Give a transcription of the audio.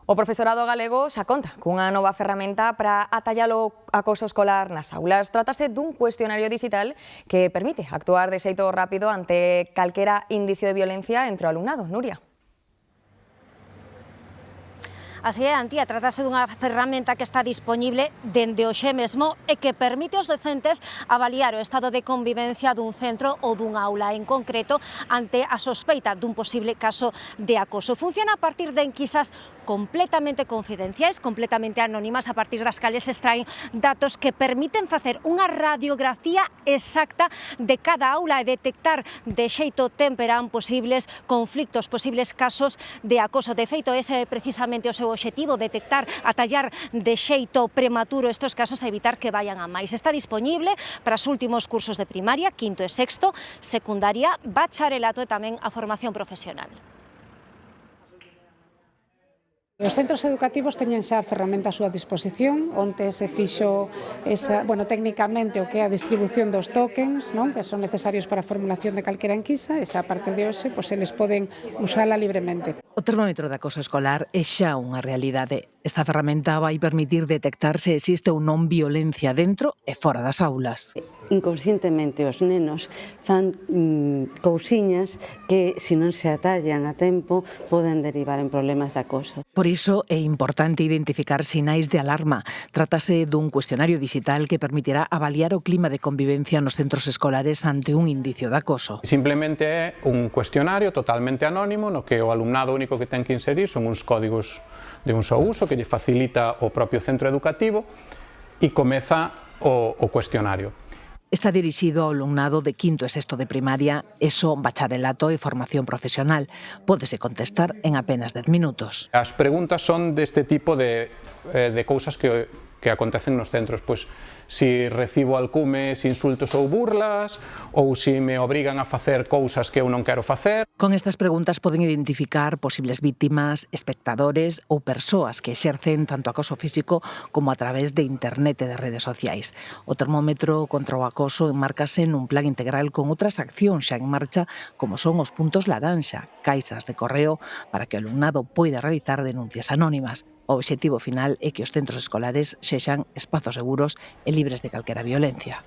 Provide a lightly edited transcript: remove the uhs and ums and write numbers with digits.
O profesorado galego xa conta cunha nova ferramenta para atallar o acoso escolar nas aulas. Trátase dun cuestionario digital que permite actuar de xeito rápido ante calquera indicio de violencia entre o alumnado. Nuria. Así é, Antía, trátase dunha ferramenta que está dispoñible dende hoxe mesmo e que permite aos docentes avaliar o estado de convivencia dun centro ou dun aula, en concreto ante a sospeita dun posible caso de acoso. Funciona a partir de enquisas completamente confidenciais, completamente anónimas, a partir das cales se extraen datos que permiten facer unha radiografía exacta de cada aula e detectar de xeito temperán posibles conflictos, posibles casos de acoso. De feito, ese é precisamente o seu obxectivo, detectar, atallar de xeito prematuro estes casos e evitar que vayan a máis. Está dispoñible para os últimos cursos de primaria, quinto e sexto, secundaria, bacharelato e tamén a formación profesional. Os centros educativos teñen xa a ferramenta a súa disposición, onte se fixo técnicamente o que é a distribución dos tokens, que son necesarios para a formulación de calquera enquisa, e xa a partir de hoxe eles poden usala libremente. O termómetro de acoso escolar é xa unha realidade. Esta ferramenta vai permitir detectar se existe ou non violencia dentro e fora das aulas. Inconscientemente os nenos fan cousiñas que, se non se atallan a tempo, poden derivar en problemas de acoso. Por iso é importante identificar sinais de alarma. Trátase dun cuestionario digital que permitirá avaliar o clima de convivencia nos centros escolares ante un indicio de acoso. Simplemente é un cuestionario totalmente anónimo no que o alumnado único que ten que inserir son uns códigos de un só uso que lle facilita o propio centro educativo e comeza o cuestionario. Está dirixido ao alumnado de quinto e sexto de primaria, ESO, bacharelato e formación profesional. Pódese contestar en apenas 10 minutos. As preguntas son deste tipo de cousas que acontecen nos centros, pois si recibo alcumes, insultos ou burlas, ou si me obrigan a facer cousas que eu non quero facer. Con estas preguntas poden identificar posibles vítimas, espectadores ou persoas que exercen tanto acoso físico como a través de internet e de redes sociais. O termómetro contra o acoso enmárcase nun plan integral con outras accións xa en marcha, como son os puntos laranxa, caixas de correo para que o alumnado poida realizar denuncias anónimas. O obxectivo final é que os centros escolares sexan espazos seguros e libres de calquera violencia.